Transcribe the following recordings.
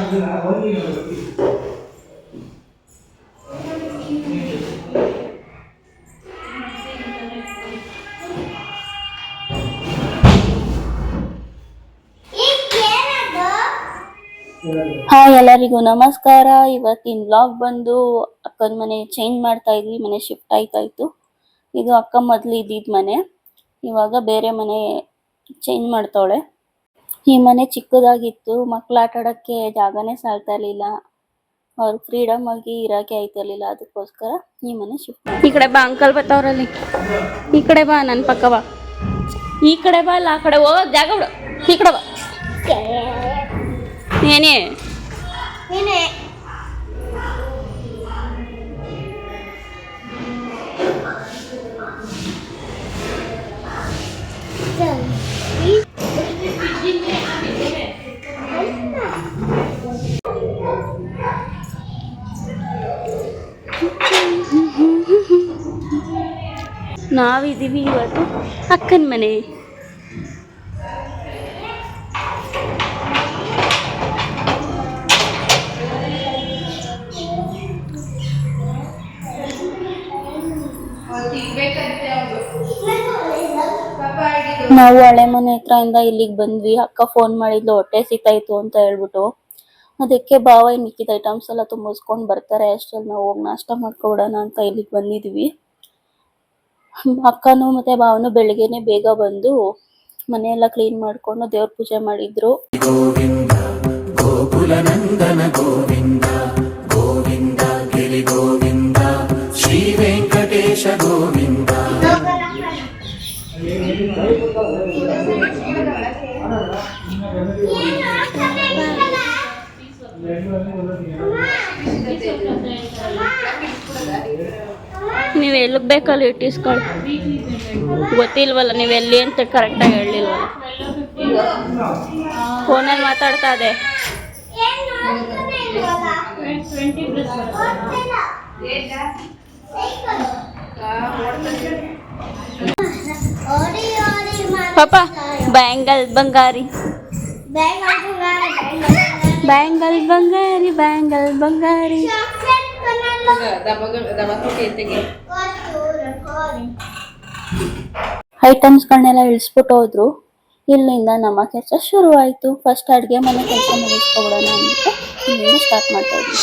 Hi ಎಲ್ಲರಿಗೂ ನಮಸ್ಕಾರ. ಇವತ್ತಿನ ವ್ಲಾಗ್ ಬಂದು ಅಕ್ಕನ ಮನೆ ಚೇಂಜ್ ಮಾಡ್ತಾ ಇದ್ವಿ. ಮನೆ ಶಿಫ್ಟ್ ಆಯ್ತಾಯ್ತು. ಇದು ಅಕ್ಕ ಮೊದಲು ಇದ್ದಿದ್ದ ಮನೆ, ಇವಾಗ ಬೇರೆ ಮನೆ ಚೇಂಜ್ ಮಾಡ್ತಾವಳೆ. ಈ ಮನೆ ಚಿಕ್ಕದಾಗಿತ್ತು, ಮಕ್ಳು ಆಟ ಆಡೋಕ್ಕೆ ಜಾಗನೇ ಸಾಲ್ತಾ ಇರಲಿಲ್ಲ, ಅವ್ರು ಫ್ರೀಡಮ್ ಆಗಿ ಇರೋಕ್ಕೆ ಆಯ್ತಿರ್ಲಿಲ್ಲ. ಅದಕ್ಕೋಸ್ಕರ ಈ ಮನೆ ಶಿಫ್ಟ್. ಈ ಕಡೆ ಬಾ, ಅಂಕಲ್ ಬರ್ತಾವ್ರಲ್ಲಿ. ಈ ಕಡೆ ಬಾ, ನನ್ನ ಪಕ್ಕ ಬಾ. ಈ ಕಡೆ ಬಾ, ಅಲ್ಲ ಆ ಕಡೆ ಹೋಗೋ ಜಾಗ ಬಿಡು. ಈ ಕಡೆ ಬಾ. ಏನೇ ನಾವಿದ್ದೀವಿ ಇವತ್ತು ಅಕ್ಕನ ಮನೆ. ನಾವು ಹಳೆ ಮನೆ ಹತ್ರದಿಂದ ಇಲ್ಲಿಗೆ ಬಂದ್ವಿ. ಅಕ್ಕ ಫೋನ್ ಮಾಡಿದ್ಲು, ಹೊಟ್ಟೆ ಸಿತಾಯ್ತು ಅಂತ ಹೇಳ್ಬಿಟ್ಟು. ಅದಕ್ಕೆ ಬಾವ ಮಿಕ್ಕಿದ ಐಟಮ್ಸ್ ಎಲ್ಲ ತುಂಬಿಸ್ಕೊಂಡು ಬರ್ತಾರೆ, ಅಷ್ಟರಲ್ಲಿ ನಾವು ಹೋಗಿ ನಾಷ್ಟ ಮಾಡ್ಕೊಬಿಡೋಣ ಅಂತ ಇಲ್ಲಿಗೆ ಬಂದಿದ್ವಿ. ಅಕ್ಕನೂ ಮತ್ತೆ ಬಾವನು ಬೆಳಿಗ್ಗೆನೆ ಬೇಗ ಬಂದು ಮನೆಯೆಲ್ಲ ಕ್ಲೀನ್ ಮಾಡ್ಕೊಂಡು ದೇವ್ರ ಪೂಜೆ ಮಾಡಿದ್ರು. ಗೋವಿಂದ ಗೋಕುಲ ನಂದನ ಗೋವಿಂದ ಗೋವಿಂದ ಗಿರಿ ಗೋವಿಂದ ಶ್ರೀ ವೆಂಕಟೇಶ ಗೋವಿಂದ. ನೀವು ಎಲ್ಲಿಗೆ ಬೇಕಲ್ಲಿ ಇಟ್ಟಿಸ್ಕೊಳ್ಳಿ. ಗೊತ್ತಿಲ್ವಲ್ಲ ನೀವು ಎಲ್ಲಿ ಅಂತ ಕರೆಕ್ಟಾಗಿ ಹೇಳಲಿಲ್ವಲ್ಲ. ಫೋನಲ್ಲಿ ಮಾತಾಡ್ತಾ ಇದೆ. ಪಾಪ ಬ್ಯಾಂಗಲ್ ಬಂಗಾರಿ, ಬ್ಯಾಂಗಲ್ ಬಂಗಾರಿ, ಬ್ಯಾಂಗಲ್ ಬಂಗಾರಿ. ಐಟಮ್ಸ್ಗಳನ್ನೆಲ್ಲ ಇಳಿಸ್ಬಿಟ್ಟು ಹೋದ್ರು. ಇಲ್ಲಿಂದ ನಮ್ಮ ಕೆಲಸ ಶುರು ಆಯ್ತು. ಫಸ್ಟ್ ಅಡುಗೆ ಮನೆ ಕೆಲಸ ಮುಗಿಸ್ಕೊಬಿಡೋಣ ಅಂದ್ಬಿಟ್ಟು ಇಲ್ಲಿಂದ ಸ್ಟಾರ್ಟ್ ಮಾಡ್ತಾ ಇದ್ವಿ.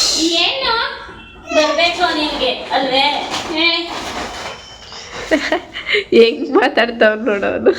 ಬರ್ಬೇಕು ನಿನ್ಗೆ ಅಲ್ವೇ? ಹೆಂಗ್ ಮಾತಾಡ್ತಾವ್ ನೋಡೋದು.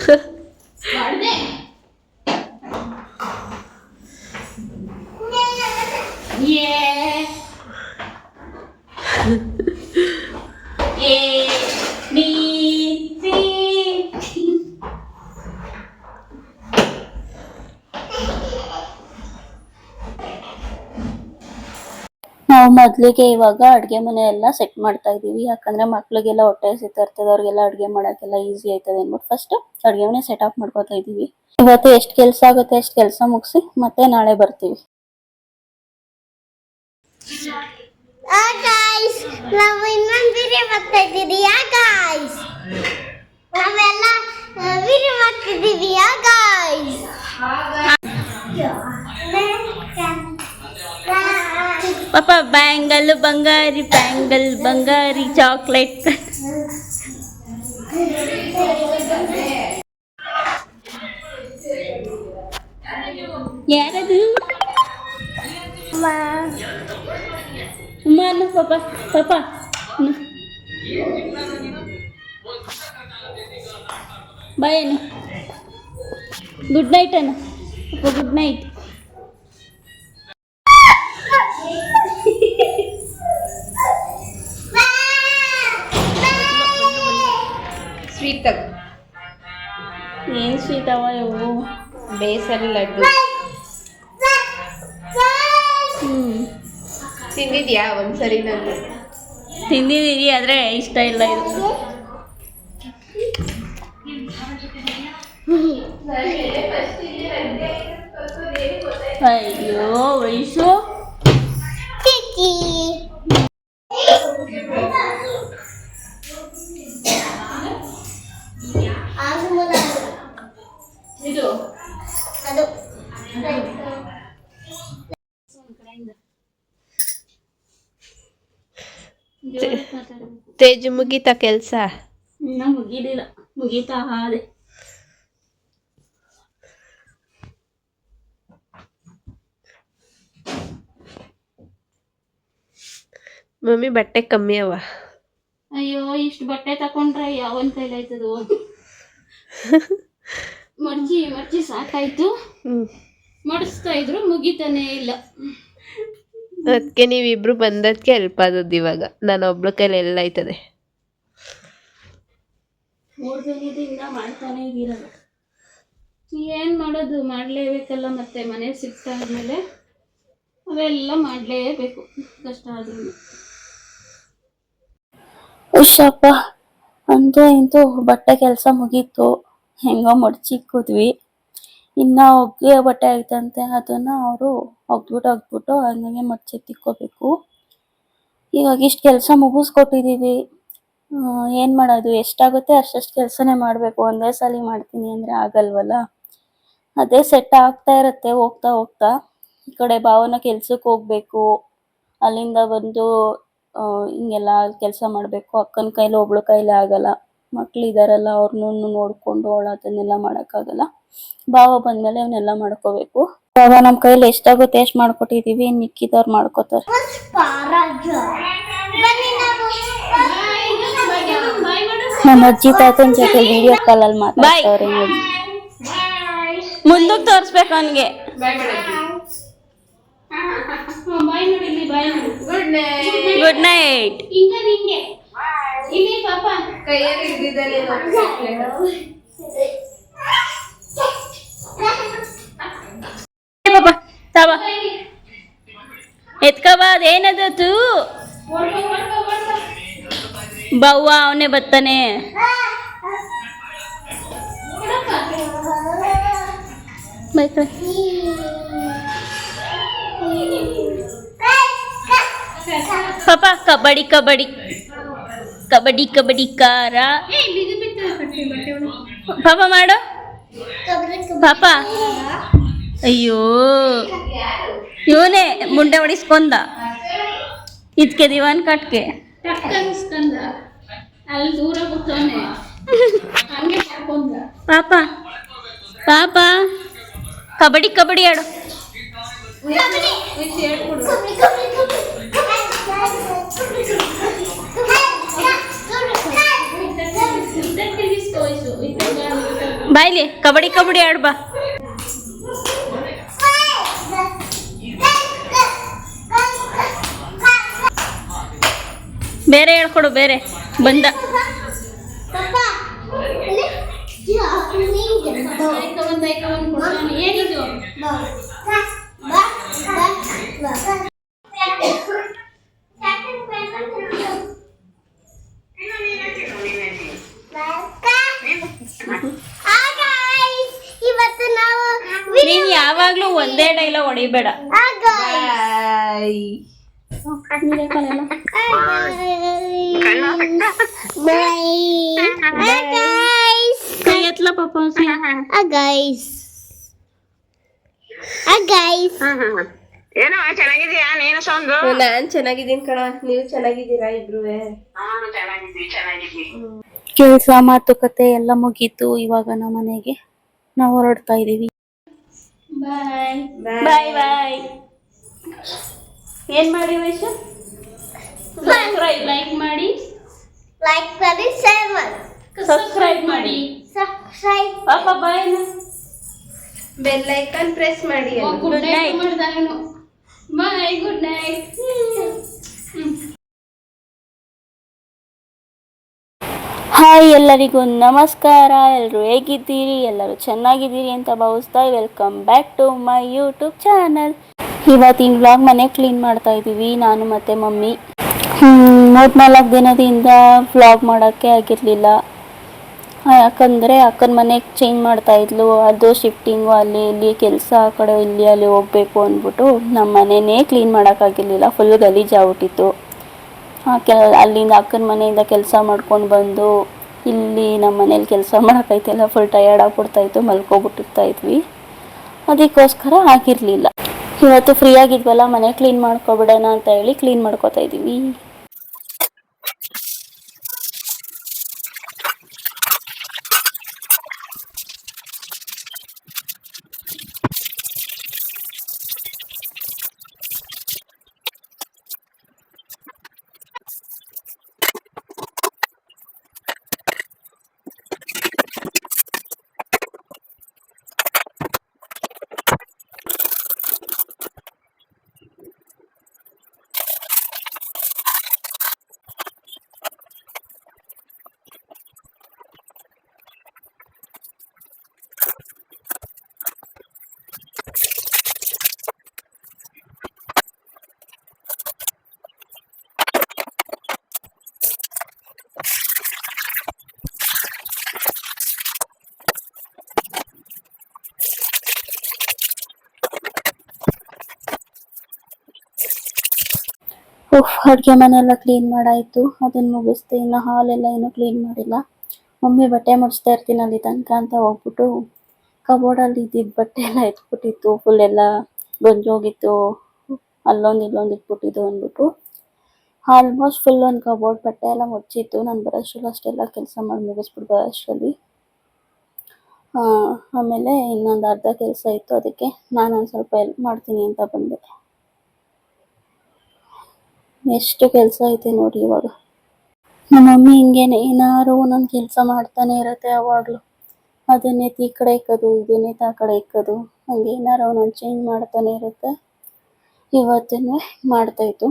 ನಾವು ಮೊದಲಿಗೆ ಇವಾಗ ಅಡುಗೆ ಮನೆ ಎಲ್ಲ ಸೆಟ್ ಮಾಡ್ತಾ ಇದೀವಿ. ಯಾಕಂದ್ರೆ ಮಕ್ಳಿಗೆಲ್ಲ ಹೊಟ್ಟೆ ಹಸಿತಾ ಇರ್ತದೆ, ಅವ್ರಿಗೆಲ್ಲ ಅಡುಗೆ ಮಾಡೋಕ್ಕೆಲ್ಲ ಈಸಿ ಆಯ್ತದೆ ಅಂದ್ಬಿಟ್ಟು ಫಸ್ಟ್ ಅಡುಗೆ ಮನೆ ಸೆಟ್ ಅಪ್ ಮಾಡ್ಕೋತಾ ಇದೀವಿ. ಇವತ್ತು ಎಷ್ಟು ಕೆಲಸ ಆಗುತ್ತೆ ಅಷ್ಟು ಕೆಲಸ ಮುಗಿಸಿ ಮತ್ತೆ ನಾಳೆ ಬರ್ತೀವಿ. ನಾವು ಇನ್ನೊಂದು ವಿಡಿಯೋ ಮಾಡ್ತಾ ಇದ್ದೀವಿ. ನಾವೆಲ್ಲ ವಿಡಿಯೋ ಮಾಡ್ತಿದ್ದೀವಿ. ಪಾಪ ಬ್ಯಾಂಗಲ್ ಬಂಗಾರಿ, ಬ್ಯಾಂಗಲ್ ಬಂಗಾರಿ ಚಾಕ್ಲೇಟ್. ಯಾರದು? ಅಮ್ಮ ಪಾಪ ಪಾಪ ಬಾಯೇನು. ಗುಡ್ ನೈಟ್ ಅಣ್ಣ. Good night. ಸ್ವೀಟ್ ಏನು ಸ್ವೀಟ್ ಅವ ಇವು? ಬೇಸನ್ ಲಡ್ಡು. ತಿಂದಿದ್ಯಾ ಒಂದ್ಸರಿ? ನಾನು ತಿಂದಿದ್ದೀವಿ, ಆದರೆ ಇಷ್ಟ ಇಲ್ಲ ಇದು. ಅಯ್ಯೋ ವಯಸ್ಸು. ಇದು ಅದು ತೇಜು ಮುಗೀತಾ ಕೆಲಸ? ಇನ್ನ ಮುಗಿಲಿಲ್ಲ, ಮುಗೀತಾ ಹಾದೆ. ಮಮ್ಮಿ ಬಟ್ಟೆ ಕಮ್ಮಿ ಅವ. ಅಯ್ಯೋ ಇಷ್ಟು ಬಟ್ಟೆ ತಕೊಂಡ್ರೆ ಯಾವನ್ ಕೈಲಾಯ್ತದು. ಮರ್ಜಿ ಸಾಕಾಯ್ತು. ಮಾಡಿಸ್ತಾ ಇದ್ರು ಮುಗಿತಾನೆ ಇಲ್ಲ. ಅದಕ್ಕೆ ನೀವಿಬ್ರು ಬಂದದ್ಕೆ ಹೆಲ್ಪ್ ಆದದ್ದು. ಇವಾಗ ನಾನು ಒಬ್ಳ ಕೈಲಿ ಎಲ್ಲ ಆಯ್ತದೆ. 3 ದಿನದಿಂದ ಮಾಡ್ತಾನೆ ಇದ್ದೀರಲ್ಲ, ಏನ್ ಮಾಡೋದು, ಮಾಡ್ಲೇಬೇಕಲ್ಲ. ಮತ್ತೆ ಮನೆ ಶಿಫ್ಟ್ ಆದ್ಮೇಲೆ ಅವೆಲ್ಲ ಮಾಡ್ಲೇಬೇಕು, ಕಷ್ಟ ಆದ್ರೂ. ಹುಷಪ್ಪ ಅಂತೂ ಇಂತೂ ಬಟ್ಟೆ ಕೆಲಸ ಮುಗೀತು. ಹೆಂಗೋ ಮಡ್ಚಿಕ್ಕಿದ್ವಿ. ಇನ್ನ ಒಗ್ಗೆ ಬಟ್ಟೆ ಐತಂತೆ, ಅದನ್ನ ಅವರು ಒಗ್ದ್ಬಿಟ್ಟು ಹಂಗೆ ಮಡ್ಚಿ ತಿಕ್ಕೋಬೇಕು. ಇವಾಗ ಇಷ್ಟು ಕೆಲಸ ಮುಗಿಸ್ಕೊಟ್ಟಿದೀವಿ. ಏನ್ ಮಾಡೋದು, ಎಷ್ಟಾಗುತ್ತೆ ಅಷ್ಟಷ್ಟು ಕೆಲಸನೇ ಮಾಡ್ಬೇಕು. ಒಂದೇ ಸಲ ಮಾಡ್ತೀನಿ ಅಂದ್ರೆ ಆಗಲ್ವಲ್ಲ. ಅದೇ ಸೆಟ್ ಆಗ್ತಾ ಇರತ್ತೆ ಹೋಗ್ತಾ. ಈ ಕಡೆ ಭಾವನ ಕೆಲ್ಸಕ್ಕೆ ಹೋಗ್ಬೇಕು, ಅಲ್ಲಿಂದ ಬಂದು ಹಿಂಗೆಲ್ಲ ಕೆಲಸ ಮಾಡಬೇಕು. ಅಕ್ಕನ ಕೈಲಿ ಒಬ್ಳು ಕೈಲಿ ಆಗಲ್ಲ, ಮಕ್ಳಿದಾರಲ್ಲ ಅವ್ರನ್ನೂ ನೋಡ್ಕೊಂಡು ಅದನ್ನೆಲ್ಲ ಮಾಡೋಕ್ಕಾಗಲ್ಲ. ಭಾವ ಬಂದ್ಮೇಲೆ ಅವನ್ನೆಲ್ಲ ಮಾಡ್ಕೋಬೇಕು. ಇವಾಗ ನಮ್ಮ ಕೈಲಿ ಎಷ್ಟಾಗುತ್ತೆ ಎಷ್ಟು ಮಾಡ್ಕೊಟ್ಟಿದೀವಿ, ಮಿಕ್ಕಿದವ್ರು ಮಾಡ್ಕೋತಾರೆ. ನಮ್ಮ ಅಜ್ಜಿ ತಾತನ ಜೊತೆ ವಿಡಿಯೋ ಕಾಲಲ್ಲಿ ಮಾತಾಡ್ತವ್ರೆ ನೋಡಿ. ಮುಂದಕ್ಕೆ ತೋರಿಸ್ಬೇಕು ಅವನಿಗೆ. Good night. ಎತ್ಕಬಾ, ಅದೇನದು ಬವ್ವ, ಅವನೇ ಬರ್ತಾನೆ. ಪಾಪ ಕಬಡ್ಡಿ ಕಾರ ಪಾಪ ಮಾಡು ಪಾಪ. ಅಯ್ಯೋ ಇವನೇ ಮುಂಡೆ ಹೊಡಿಸ್ಕೊಂಡ, ಇದಕ್ಕೆ ದಿವಾನ್ ಕಟ್ಗೆ ಅಲ್ಲಿ ದೂರ ಕೂತವನೆ. ಪಾಪ ಕಬಡ್ಡಿ ಆಡು. ಬಾಯ್ಲಿ ಕಬಡ್ಡಿ ಆಡು ಬಾ. ಬೇರೆ ಹೇಳ್ಕೊಡು, ಬೇರೆ ಬಂದ. ಏನಿದು ನೀನ್ ಯಾವಾಗ್ಲೂ ಒಂದೇ ಡೈಲಾಗ್ ಹೊಡಿಬೇಡ. ಕೈ ಎತ್ಲ ಪಾಪ. ಏನೋ ಚೆನ್ನಾಗಿದ್ಯಾ ನೀನು ಸೌಂದು? ನಾನ್ ಚೆನ್ನಾಗಿದ್ದೀನಿ ಕಣ, ನೀವು ಚೆನ್ನಾಗಿದ್ದೀರಾ ಇಬ್ರು? ಕೆಲಸ ಮಾತುಕತೆ ಎಲ್ಲ ಮುಗೀತು. ಇವಾಗ ನಮ್ಮ ಮನೆಗೆ ನಾವು ಹೊರಡ್ತಾ ಇದೀವಿ. ಬಾಯ್. ಏನ್ ಮಾಡಿ ವೈಶ? ಲೈಕ್ ಮಾಡಿ, ಸಬ್ಸ್ಕ್ರೈಬ್ ಮಾಡಿ. ಪಾಪ ಬಾಯ್. ಬೆಲ್ ಐಕಾನ್ ಪ್ರೆಸ್ ಮಾಡಿ. Good night. Bye, good night. Hi, ಎಲ್ಲರಿಗೂ ನಮಸ್ಕಾರ. ಎಲ್ಲರೂ ಹೇಗಿದ್ದೀರಿ? ಎಲ್ಲರೂ ಚೆನ್ನಾಗಿದ್ದೀರಿ ಅಂತ ಭಾವಿಸ್ತಾ welcome back to my YouTube channel. ಇವತ್ತಿನ ವ್ಲಾಗ್ ಮನೆ ಕ್ಲೀನ್ ಮಾಡ್ತಾ ಇದ್ದೀವಿ, ನಾನು ಮತ್ತು ಮಮ್ಮಿ. 3-4 ದಿನದಿಂದ ವ್ಲಾಗ್ ಮಾಡೋಕ್ಕೆ ಆಗಿರಲಿಲ್ಲ. ಯಾಕಂದರೆ ಅಕ್ಕನ ಮನೆಗೆ ಚೇಂಜ್ ಮಾಡ್ತಾ ಇದ್ಲು. ಅದು ಶಿಫ್ಟಿಂಗು, ಅಲ್ಲಿ ಇಲ್ಲಿ ಕೆಲಸ, ಆ ಕಡೆ ಇಲ್ಲಿ ಅಲ್ಲಿ ಹೋಗಬೇಕು ಅಂದ್ಬಿಟ್ಟು ನಮ್ಮ ಮನೆಯೇ ಕ್ಲೀನ್ ಮಾಡೋಕ್ಕಾಗಿರಲಿಲ್ಲ. ಫುಲ್ ಗಲೀಜಾಗ್ಬಿಟ್ಟಿತ್ತು. ಅಲ್ಲಿಂದ ಅಕ್ಕನ ಮನೆಯಿಂದ ಕೆಲಸ ಮಾಡ್ಕೊಂಡು ಬಂದು ಇಲ್ಲಿ ನಮ್ಮ ಮನೇಲಿ ಕೆಲಸ ಮಾಡೋಕ್ಕೈತೆಲ್ಲ ಫುಲ್ ಟಯರ್ಡ್ ಆಗಿಬಿಡ್ತಾಯಿತ್ತು, ಮಲ್ಕೊಬಿಟ್ಟಿರ್ತಾಯಿದ್ವಿ. ಅದಕ್ಕೋಸ್ಕರ ಆಗಿರಲಿಲ್ಲ. ಇವತ್ತು ಫ್ರೀ ಆಗಿದ್ವಲ್ಲ, ಮನೆ ಕ್ಲೀನ್ ಮಾಡ್ಕೊಬಿಡೋಣ ಅಂತ ಹೇಳಿ ಕ್ಲೀನ್ ಮಾಡ್ಕೊತಾ ಇದ್ದೀವಿ. ಅಡುಗೆ ಮನೆ ಎಲ್ಲ ಕ್ಲೀನ್ ಮಾಡಾಯಿತು, ಅದನ್ನು ಮುಗಿಸ್ದೆ. ಇನ್ನು ಹಾಲೆಲ್ಲ ಏನೂ ಕ್ಲೀನ್ ಮಾಡಿಲ್ಲ. ಮಮ್ಮಿ ಬಟ್ಟೆ ಮುಡಿಸ್ತಾ ಇರ್ತೀನಿ ಅಲ್ಲಿ ತನಕ ಅಂತ ಹೋಗ್ಬಿಟ್ಟು ಕಬೋರ್ಡಲ್ಲಿ ಇದ್ದಿದ್ದ ಬಟ್ಟೆ ಎಲ್ಲ ಎತ್ಬಿಟ್ಟಿತ್ತು, ಫುಲ್ ಎಲ್ಲ ಗಂಜೋಗಿತ್ತು, ಅಲ್ಲೊಂದು ಇಲ್ಲೊಂದು ಇಟ್ಬಿಟ್ಟಿದ್ದು ಅಂದ್ಬಿಟ್ಟು ಆಲ್ಮೋಸ್ಟ್ ಫುಲ್ ಒಂದು ಕಬೋರ್ಡ್ ಬಟ್ಟೆ ಎಲ್ಲ ಮುಚ್ಚಿತ್ತು. ನಾನು ಬರೋಷ್ಟರಲ್ಲಿ ಅಷ್ಟೆಲ್ಲ ಕೆಲಸ ಮಾಡಿ ಮುಗಿಸ್ಬಿಟ್ಟು ಬರೋಷ್ಟರಲ್ಲಿ ಆಮೇಲೆ ಇನ್ನೊಂದು ಅರ್ಧ ಕೆಲಸ ಇತ್ತು, ಅದಕ್ಕೆ ನಾನು ಒಂದು ಸ್ವಲ್ಪ ಹೆಲ್ಪ್ ಮಾಡ್ತೀನಿ ಅಂತ ಬಂದೆ. ಎಷ್ಟು ಕೆಲಸ ಐತೆ ನೋಡಿ ಇವಾಗ. ನಮ್ಮ ಮಮ್ಮಿ ಹಿಂಗೇನೆ ಏನಾರು ಒಂದೊಂದು ಕೆಲಸ ಮಾಡ್ತಾನೆ ಇರತ್ತೆ ಯಾವಾಗಲೂ. ಅದನ್ನೇ ಈ ಕಡೆ ಇಕ್ಕೋದು, ಇದನ್ನೇ ಆ ಕಡೆ ಇಕ್ಕೋದು, ಹಂಗೆ ಏನಾರು ಒಂದೊಂದು ಚೇಂಜ್ ಮಾಡ್ತಾನೆ ಇರುತ್ತೆ. ಇವತ್ತೇ ಮಾಡ್ತಾಯಿತ್ತು.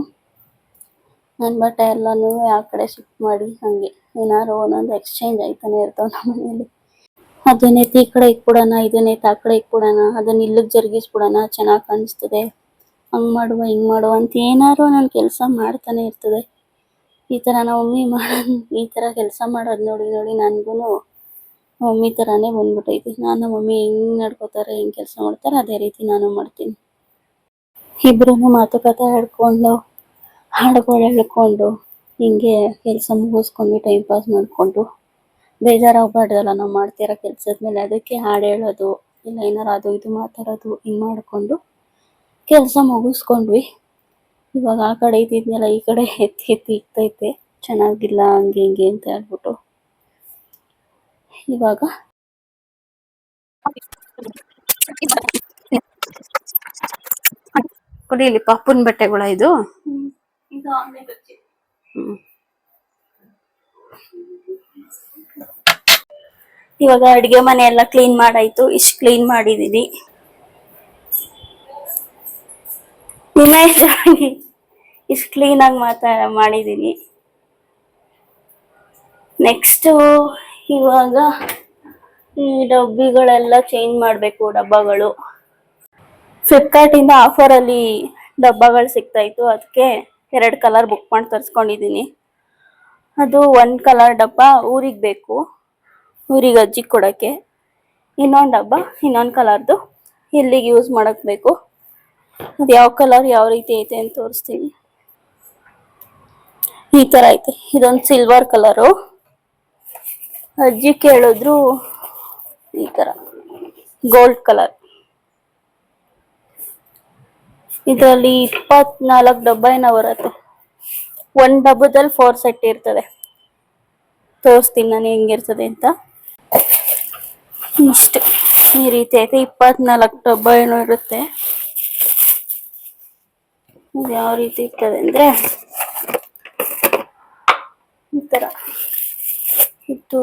ನನ್ನ ಬಟ್ಟೆ ಎಲ್ಲನೂ ಆ ಕಡೆ ಶಿಫ್ಟ್ ಮಾಡಿ ಹಾಗೆ ಏನಾರು ಒಂದೊಂದು ಎಕ್ಸ್ಚೇಂಜ್ ಆಯ್ತಾನೆ ಇರ್ತಾವೆ ನಮ್ಮ ಮನೇಲಿ. ಅದನ್ನೇ ಈ ಕಡೆ ಇಕ್ಬಿಡೋಣ, ಇದನ್ನೇ ಆ ಕಡೆ ಇಕ್ಬಿಡೋಣ, ಅದನ್ನ ಇಲ್ಲಿಗೆ ಜರುಗಿಸ್ಬಿಡೋಣ, ಚೆನ್ನಾಗಿ ಕಾಣಿಸ್ತದೆ, ಹಂಗೆ ಮಾಡುವ ಹಿಂಗೆ ಮಾಡುವ ಅಂತ ಏನಾರು ಒಂದೊಂದು ಕೆಲಸ ಮಾಡ್ತಾನೆ ಇರ್ತದೆ. ಈ ಥರ ನಮ್ಮ ಮಮ್ಮಿ ಈ ಥರ ಕೆಲಸ ಮಾಡೋದು ನೋಡಿ ನೋಡಿ ನನಗೂ ಮಮ್ಮಿ ಥರನೇ ಬಂದ್ಬಿಟ್ಟೈತಿ. ನಾನು ನಮ್ಮ ಮಮ್ಮಿ ಹೆಂಗೆ ನಡ್ಕೋತಾರೆ, ಹೆಂಗೆ ಕೆಲಸ ಮಾಡ್ತಾರೆ ಅದೇ ರೀತಿ ನಾನು ಮಾಡ್ತೀನಿ. ಇಬ್ಬರೂ ಮಾತುಕತೆ ಆಡ್ಕೊಂಡು ಹಾಡುಗಳು ಹೇಳ್ಕೊಂಡು ಹಿಂಗೆ ಕೆಲಸ ಮುಗಿಸ್ಕೊಂಡು ಟೈಮ್ ಪಾಸ್ ಮಾಡಿಕೊಂಡು ಬೇಜಾರಾಗಬಾರ್ದಲ್ಲ ನಾವು ಮಾಡ್ತಿರೋ ಕೆಲಸದ ಮೇಲೆ. ಅದಕ್ಕೆ ಹಾಡು ಹೇಳೋದು ಇಲ್ಲ ಏನಾರು ಅದು ಇದು ಮಾತಾಡೋದು ಹಿಂಗೆ ಮಾಡಿಕೊಂಡು ಕೆಲಸ ಮುಗಿಸ್ಕೊಂಡ್ವಿ. ಇವಾಗ ಆ ಕಡೆ ಇದ್ದಿದ್ನೆಲ್ಲ ಈ ಕಡೆ ಎತ್ತಿ ಎತ್ತಿ ಇಕ್ತೈತೆ, ಚೆನ್ನಾಗಿಲ್ಲ ಹಂಗೆ ಹಿಂಗೆ ಅಂತ ಹೇಳ್ಬಿಟ್ಟು. ಇವಾಗ ಕೊಡಿ, ಇಲ್ಲಿ ಪಾಪುನ್ ಬಟ್ಟೆಗಳ ಇದು. ಇವಾಗ ಅಡುಗೆ ಮನೆ ಎಲ್ಲ ಕ್ಲೀನ್ ಮಾಡಾಯ್ತು. ಇಷ್ಟು ಕ್ಲೀನ್ ಮಾಡಿದೀನಿ. ಇಷ್ಟು ಕ್ಲೀನಾಗಿ ಮಾಡಿದೀನಿ. ನೆಕ್ಸ್ಟ್ ಇವಾಗ ಈ ಡಬ್ಬಿಗಳೆಲ್ಲ ಚೇಂಜ್ ಮಾಡಬೇಕು. ಡಬ್ಬಗಳು ಫ್ಲಿಪ್ಕಾರ್ಟಿಂದ ಆಫರಲ್ಲಿ ಡಬ್ಬಗಳು ಸಿಗ್ತಾಯಿತ್ತು, ಅದಕ್ಕೆ 2 ಕಲರ್ ಬುಕ್ ಮಾಡಿ ತರಿಸ್ಕೊಂಡಿದ್ದೀನಿ. ಅದು 1 ಕಲರ್ ಡಬ್ಬ ಊರಿಗೆ ಬೇಕು, ಊರಿಗೆ ಅಜ್ಜಿಗೆ ಕೊಡೋಕ್ಕೆ. ಇನ್ನೊಂದು ಡಬ್ಬ ಇನ್ನೊಂದು ಕಲರ್ದು ಇಲ್ಲಿಗೆ ಯೂಸ್ ಮಾಡೋಕ್ಕೆ ಬೇಕು. ಅದು ಯಾವ ಕಲರ್ ಯಾವ ರೀತಿ ಐತೆ ಅಂತ ತೋರಿಸ್ತೀನಿ. ಈ ಥರ ಐತೆ. ಇದೊಂದು ಸಿಲ್ವರ್ ಕಲರು. ಅಜ್ಜಿ ಕೇಳಿದ್ರು ಈ ಥರ ಗೋಲ್ಡ್ ಕಲರ್. ಇದರಲ್ಲಿ 24 ಡಬ್ಬ ಏನೋ ಬರುತ್ತೆ. 1 ಡಬ್ಬದಲ್ಲಿ 4 ಸೆಟ್ ಇರ್ತದೆ. ತೋರಿಸ್ತೀನಿ ನಾನು ಹೆಂಗಿರ್ತದೆ ಅಂತ. ಇಷ್ಟು ಈ ರೀತಿ ಐತೆ. 24 ಡಬ್ಬ ಏನೋ ಇರುತ್ತೆ. ಇದು ಯಾವ ರೀತಿ ಇರ್ತದೆ ಅಂದರೆ ಈ ಥರ. ಇದು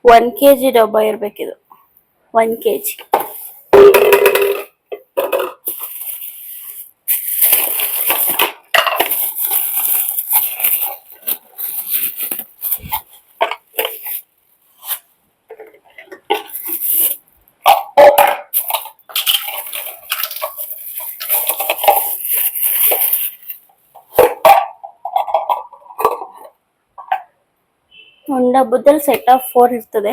1 kg ಡಬ್ಬ ಇರಬೇಕಿದು. 1 kg. ಒಂದು ಡಬ್ಬದಲ್ಲಿ ಸೆಟ್ ಆಫ್ 4 ಇರ್ತದೆ.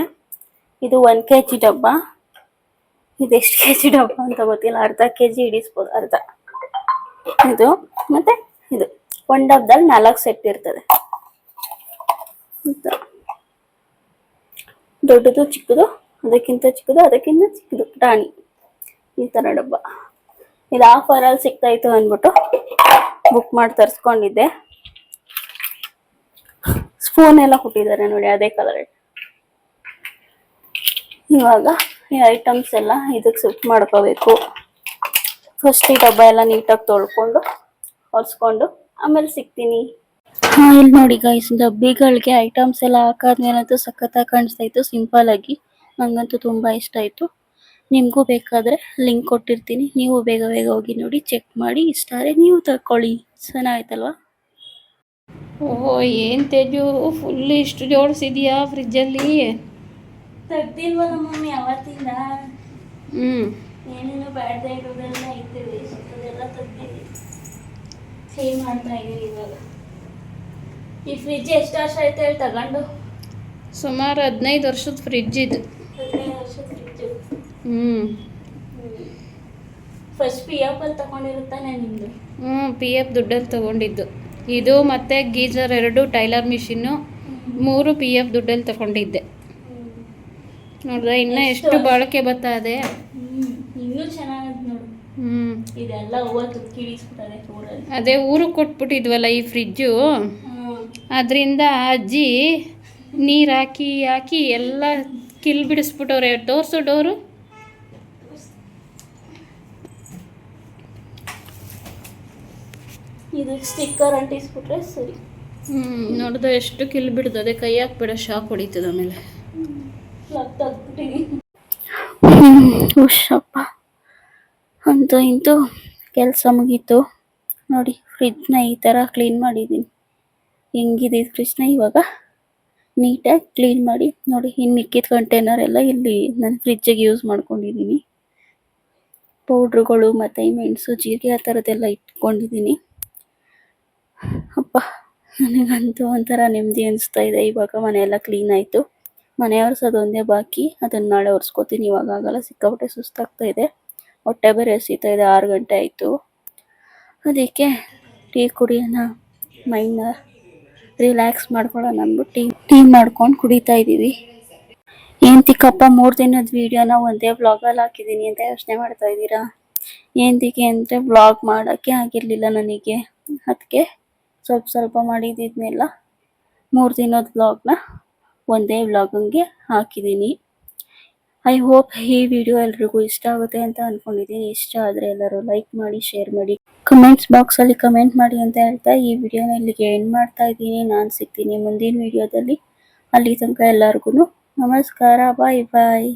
ಇದು 1 kg ಡಬ್ಬ. ಇದೆಷ್ಟು kg ಡಬ್ಬ ಅಂತ ಗೊತ್ತಿಲ್ಲ, ಅರ್ಧ kg ಹಿಡಿಸ್ಬೋದು, ಅರ್ಧ. ಇದು ಮತ್ತೆ ಇದು 1 ಡಬ್ಬದಲ್ಲಿ 4 ಸೆಟ್ ಇರ್ತದೆ. ದೊಡ್ಡದು ಚಿಕ್ಕದು, ಅದಕ್ಕಿಂತ ಚಿಕ್ಕದು, ಅದಕ್ಕಿಂತ ಚಿಕ್ಕದು, ರಾಣಿ. ಈ ಥರ ಡಬ್ಬ. ಇದು ಆಫರಲ್ಲಿ ಸಿಗ್ತಾಯಿತ್ತು ಅಂದ್ಬಿಟ್ಟು ಬುಕ್ ಮಾಡಿ ತರಿಸ್ಕೊಂಡಿದ್ದೆ. ಸ್ಪೂನ್ ಎಲ್ಲ ಕೊಟ್ಟಿದ್ದಾರೆ ನೋಡಿ, ಅದೇ ಕಲರ್. ಇವಾಗ ಈ ಐಟಮ್ಸ್ ಎಲ್ಲ ಇದಕ್ಕೆ ಶಿಫ್ಟ್ ಮಾಡ್ಕೋಬೇಕು. ಫಸ್ಟ್ ಈ ಡಬ್ಬ ಎಲ್ಲ ನೀಟಾಗಿ ತೊಳ್ಕೊಂಡು ಒರೆಸ್ಕೊಂಡು ಆಮೇಲೆ ಸಿಗ್ತೀನಿ. ಇಲ್ಲಿ ನೋಡಿ ಗೈಸ್, ಡಬ್ಬಿಗಳಿಗೆ ಐಟಮ್ಸ್ ಎಲ್ಲ ಹಾಕಾದ್ಮೇಲಂತೂ ಸಖತ್ತಾಗಿ ಕಾಣಿಸ್ತಾ ಇತ್ತು, ಸಿಂಪಲ್ ಆಗಿ. ನನಗಂತೂ ತುಂಬ ಇಷ್ಟ ಆಯಿತು. ನಿಮಗೂ ಬೇಕಾದರೆ ಲಿಂಕ್ ಕೊಟ್ಟಿರ್ತೀನಿ, ನೀವು ಬೇಗ ಬೇಗ ಹೋಗಿ ನೋಡಿ, ಚೆಕ್ ಮಾಡಿ, ಇಷ್ಟ ಆದರೆ ನೀವು ತಗೊಳ್ಳಿ. ಚೆನ್ನಾಗಿತ್ತಲ್ವಾ? ಓಹೋ, ಏನು ತೇಜು, ಫುಲ್ ಇಷ್ಟು ಜೋಡಿಸಿದ್ಯಾ ಫ್ರಿಜ್ಜಲ್ಲಿ? ತೆಗ್ದಿಲ್ವಲ್ಲ ಮಮ್ಮಿ ಅವತ್ತಿಂದ. ಏನೇನು ಬ್ಯಾಡ್ದೆ ಇರೋದೆಲ್ಲ ಇಟ್ಟಿವಿ, ಅದೆಲ್ಲ ತೆಗ್ದಿವಿ, ಕ್ಲೀನ್ ಮಾಡ್ತಾ ಇದೀವಿ ಇವಾಗ. ಈ ಫ್ರಿಜ್ ಎಷ್ಟು ವರ್ಷ ಆಯ್ತು ಹೇಳಿ ತಗೊಂಡು? ಸುಮಾರು 15 ವರ್ಷದ ಫ್ರಿಜ್ ಇದು. 15 ವರ್ಷದ ಫ್ರಿಜ್ಜು. ಫಸ್ಟ್ ಪಿ ಎಫ್ ಅಲ್ಲಿ ತಗೊಂಡಿರುತ್ತಾನೆ ನಿಮ್ದು. ಪಿ ಎಫ್ ದುಡ್ಡಲ್ಲಿ ತೊಗೊಂಡಿದ್ದು ಇದು, ಮತ್ತು geyser 2 tailor machine 3 P F ದುಡ್ಡಲ್ಲಿ ತಗೊಂಡಿದ್ದೆ. ನೋಡ್ದೆ ಇನ್ನೂ ಎಷ್ಟು ಬಾಳಿಕೆ ಬರ್ತಾ ಇದೆ. ಇನ್ನೂ ಚೆನ್ನಾಗದ್ ನೋಡು. ಇದೆಲ್ಲ ಹೂವು ತುಕ್ಕಿಡಿಸ್ಬಿಟ್ಟದೆ ಊರಲ್ಲಿ. ಅದೇ ಊರಿಗೆ ಕೊಟ್ಬಿಟ್ಟಿದ್ವಲ್ಲ ಈ ಫ್ರಿಜ್ಜು, ಅದರಿಂದ ಅಜ್ಜಿ ನೀರು ಹಾಕಿ ಹಾಕಿ ಎಲ್ಲ ಕಿಲ್ ಬಿಡಿಸ್ಬಿಟ್ಟವ್ರೆ. ತೋರಿಸು ಡೋರು. ಇದು ಸ್ಟಿಕ್ಕರ್ ಅಂಟಿಸ್ಬಿಟ್ರೆ ಸರಿ. ನೋಡ್ದೆ ಎಷ್ಟು ಕಿಲ್ ಬಿಡ್ತದೆ. ಕೈ ಹಾಕ್ಬೇಡ, ಶಾಕ್ ಹೊಡಿತದೆ ಆಮೇಲೆ. ಹುಷಪ್ಪ ಅಂತೂ ಇಂತೂ ಕೆಲಸ ಮುಗೀತು ನೋಡಿ. ಫ್ರಿಜ್ನ ಈ ಥರ ಕ್ಲೀನ್ ಮಾಡಿದ್ದೀನಿ. ಹೆಂಗಿದೆ ಫ್ರಿಜ್ನ ಇವಾಗ ನೀಟಾಗಿ ಕ್ಲೀನ್ ಮಾಡಿ ನೋಡಿ. ಇನ್ನು ಮಿಕ್ಕಿದ ಕಂಟೈನರ್ ಎಲ್ಲ ಇಲ್ಲಿ ನಾನು ಫ್ರಿಜ್ಜಿಗೆ ಯೂಸ್ ಮಾಡ್ಕೊಂಡಿದ್ದೀನಿ. ಪೌಡ್ರುಗಳು ಮತ್ತು ಮೆಣಸು ಜೀರಿಗೆ ಆ ಥರದ್ದೆಲ್ಲ ಇಟ್ಕೊಂಡಿದ್ದೀನಿ. ಅಪ್ಪ ನನಗಂತೂ ಒಂಥರ ನೆಮ್ಮದಿ ಅನಿಸ್ತಾ ಇದೆ. ಇವಾಗ ಮನೆಯೆಲ್ಲ ಕ್ಲೀನ್ ಆಯಿತು. ಮನೆ ಒರೆಸೋದೊಂದೇ ಬಾಕಿ, ಅದನ್ನು ನಾಳೆ ಒರೆಸ್ಕೋತೀನಿ. ಇವಾಗ ಆಗಲ್ಲ, ಸಿಕ್ಕಾಪಟ್ಟೆ ಸುಸ್ತಾಗ್ತಾ ಇದೆ. ಹೊಟ್ಟೆ ಬೇರೆ ಹಸಿತಾ ಇದೆ. 6 ಗಂಟೆ ಆಯಿತು. ಅದಕ್ಕೆ ಟೀ ಕುಡಿಯೋಣ, ಮೈಂಡ್ನ ರಿಲ್ಯಾಕ್ಸ್ ಮಾಡ್ಕೊಳ್ಳೋಣ ಅಂದ್ಬಿಟ್ಟು ಟೀ ಮಾಡ್ಕೊಂಡು ಕುಡಿತಾ ಇದ್ದೀವಿ. ಏನು ತಿಕ್ಕಪ್ಪ 3 ದಿನದ ವೀಡಿಯೋನ ಒಂದೇ ವ್ಲಾಗಲ್ಲಿ ಹಾಕಿದ್ದೀನಿ ಅಂತ ಯೋಚನೆ ಮಾಡ್ತಾ ಇದ್ದೀರಾ? ಏನಕ್ಕೆ ಅಂದರೆ ವ್ಲಾಗ್ ಮಾಡೋಕ್ಕೆ ಆಗಿರಲಿಲ್ಲ ನನಗೆ. ಅದಕ್ಕೆ ಸ್ವಲ್ಪ ಮಾಡಿದ್ದನ್ನೆಲ್ಲ 3 ದಿನದ ವ್ಲಾಗ್ನ ಒಂದೇ ವ್ಲಾಗಂಗೆ ಹಾಕಿದ್ದೀನಿ. ಐ ಹೋಪ್ ಈ ವಿಡಿಯೋ ಎಲ್ರಿಗೂ ಇಷ್ಟ ಆಗುತ್ತೆ ಅಂತ ಅಂದ್ಕೊಂಡಿದ್ದೀನಿ. ಇಷ್ಟ ಆದರೆ ಎಲ್ಲರೂ ಲೈಕ್ ಮಾಡಿ, ಶೇರ್ ಮಾಡಿ, ಕಮೆಂಟ್ಸ್ ಬಾಕ್ಸಲ್ಲಿ ಕಮೆಂಟ್ ಮಾಡಿ ಅಂತ ಹೇಳ್ತಾ ಈ ವಿಡಿಯೋನ ಇಲ್ಲಿಗೆ ಎಂಡ್ ಮಾಡ್ತಾ ಇದ್ದೀನಿ. ನಾನು ಸಿಗ್ತೀನಿ ಮುಂದಿನ ವಿಡಿಯೋದಲ್ಲಿ. ಅಲ್ಲಿ ತನಕ ಎಲ್ಲರಿಗೂ ನಮಸ್ಕಾರ. ಬಾಯ್ ಬಾಯ್.